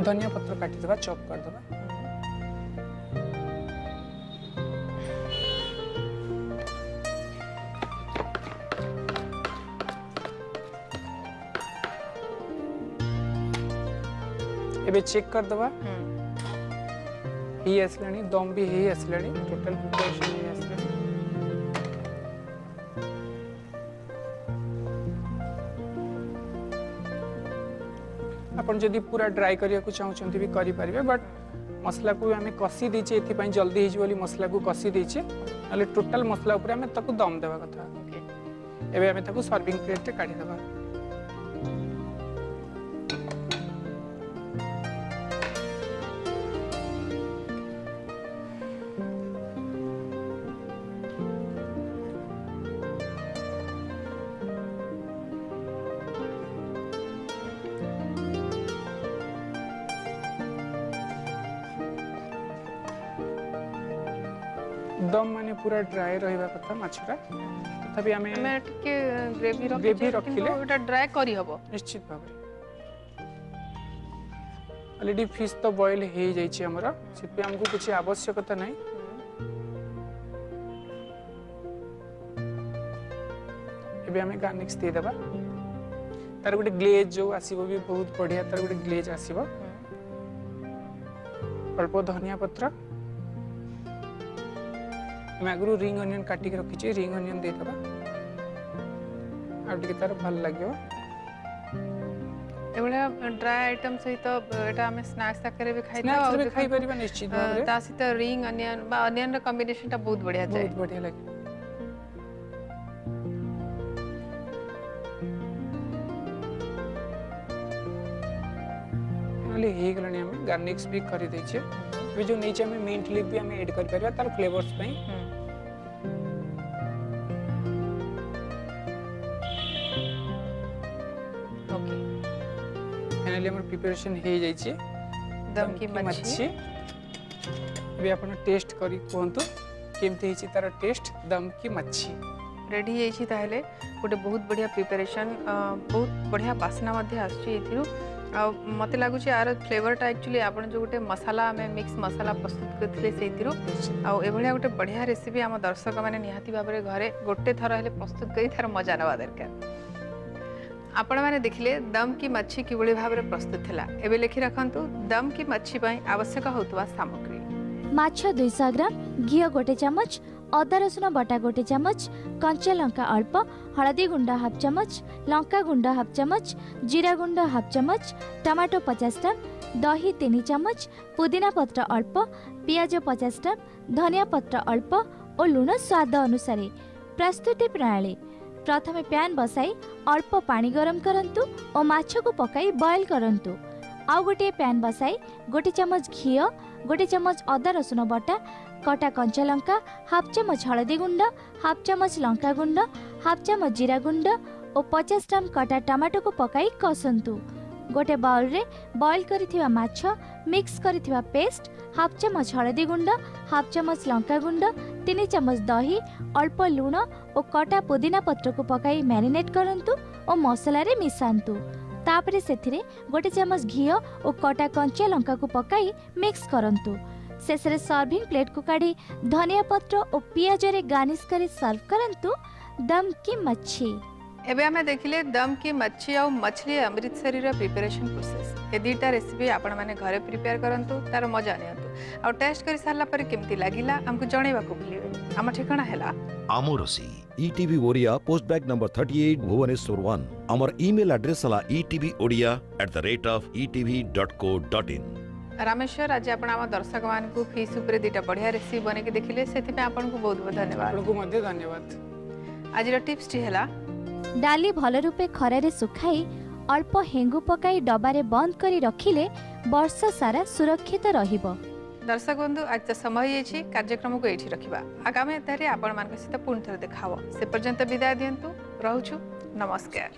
धनिया पत्र काटी देबा चॉप कर देबा एबे चेक कर देबा ही असलानी दम भी ही असलानी टोटल प्रिपरेशन ही असलानी अपन जदी पूरा ड्राई करिया को चाहउछंती भी करि परिबे बट मसला को हमें कसी दीचे एथि पई जल्दी हिज बोली मसला को कसी दीचे नाले टोटल मसला ऊपर हमें ताको दम देबा कथा ओके एबे हमें ताको सर्विंग प्लेट रे काढी देबा दम माने पूरा ड्राई रहिबा कथा माछरा तथापि हमें के ग्रेवी रखिले ओटा ड्राई करी हबो निश्चित भाबरे ऑलरेडी फिश तो बॉईल हे जाई छी हमरा सिपे हमको कुछ आवश्यकता नहीं एबे हमें गार्निश दे देबा तार गोटे ग्लेज जो आसीबो भी बहुत बढ़िया तार गोटे ग्लेज आसीबो अल्प धनिया पत्र मैं आगु रिंग अनियन काटी के रखी रिंग अनियन दे दबा आउटी के तार भल लाग्यो एबळा ड्राई आइटम सहित एटा हम स्नैक्स आकर भी खाइता और भी खाइ परिबा निश्चित भाबरे ता सहित रिंग अनियन बा अनियन रा कॉम्बिनेशन ता बहुत बढ़िया जाय बहुत बढ़िया लागे नाले हे गलनी हम गार्निश भी करि दै छै ये जो नीचे में मिंट लीफ भी हम ऐड कर परबा तार फ्लेवर्स पई ओके फाइनली हमर प्रिपरेशन हे जाई छै दम की मच्छी भी अपन टेस्ट करी कोंतु केमते हिची तार टेस्ट दम की मच्छी रेडी हेछि ताहले गोटे बहुत बढ़िया प्रिपरेशन बहुत बढ़िया बासना मध्ये आछि एथिरु मते लागु छै आर फ्लेवरटा एक्चुअली आपण जो गोटे मसाला में मिक्स मसाला प्रस्तुत करथिले सेथिरु आ एभळिया गोटे बढ़िया रेसिपी हम दर्शक माने निहाती भाबरे घरे गोटे थर हेले प्रस्तुत करी थार मजा नवा दरकार आपण माने देखिले दम की मच्छी किबळी भाबरे प्रस्तुत थिला एबे लिखि रखंतु दम की मच्छी पई आवश्यक होतवा सामग्री माछ 200 ग्राम घी गोटे चमच अदा रसुण बटा गोटे चमच कंचा लंका अल्प हलदी गुंडा हाफ चमच लंका गुंडा हाफ चमच जीरा गुंडा हाफ चमच टमाटो 50 ग्राम दही 3 चमच पुदीना पत्र अल्प पियाज 50 ग्राम धनिया पत्र अल्प और लुण स्वाद अनुसार प्रस्तुति प्रणाली प्रथमे पैन बसाई अल्प पानी गरम करंतु और माछ को पकाई बॉयल करंतु आउ गोटे पैन बसाई गोटे चमच घी गोटे चमच अदा रसुण बटा कटा कंचा लंका हाफ चमच हलदी गुंड हाफ चमच लंका गुंड हाफ चमच जीरा गुंड और 50 ग्राम कटा टमाटो को पकाई कसंतु गोटे बाउल रे बॉयल करिथिबा माछ मिक्स करिथिबा पेस्ट हाफ चमच हलदी गुंड हाफ चमच लंका गुंड 3 चमच दही अल्प लुण और कटा पुदीना पत्र को पकाई मैरिनेट करंतु और मसला रे मिसांतु तापरे सेथिरे गोटे चमच घी और कटा कंचा लंका को पकाई मिक्स करंतु शेषरे सर्विंग प्लेट को काढ़ी धनिया पत्र और पियाज रे गार्निश करी सर्व करंतु दम की मच्छी एबे हमें देखिले दम की मच्छी और मछली अमृतसरी रा प्रिपरेशन प्रोसेस ए दीटा रेसिपी आपण माने घरे प्रिपेयर करंतु तार मजा नियंतु और टेस्ट करी सारला पर केमती लागिला हमको जणेबा को भूलिबे हम ठिकाना हैला आमोरसी ETV Odia post bag number 38 Bhubaneswar 1 हमर ईमेल एड्रेस हला etvodia@etv.co.in रामेश्वर आज आपण आम दर्शक मान को फिश ऊपर दीटा बढ़िया रेसिपी बने के देखिले सेति पे आपण को बहुत बहुत धन्यवाद आपको मध्य धन्यवाद आज रो टिप्स टी हैला डाली भल रूपे खरा रे सुखाई अल्प हेंगु पकाई डबारे बंद करी रखिले वर्ष सारा सुरक्षित रहिबो दर्शक बंधु आज तो समय ये कार्यक्रम को ये रखा आगामी अध्याय आपण मान सहित पुणी थे देखा से पर्यंत विदाय दिंतु रहूछु नमस्कार।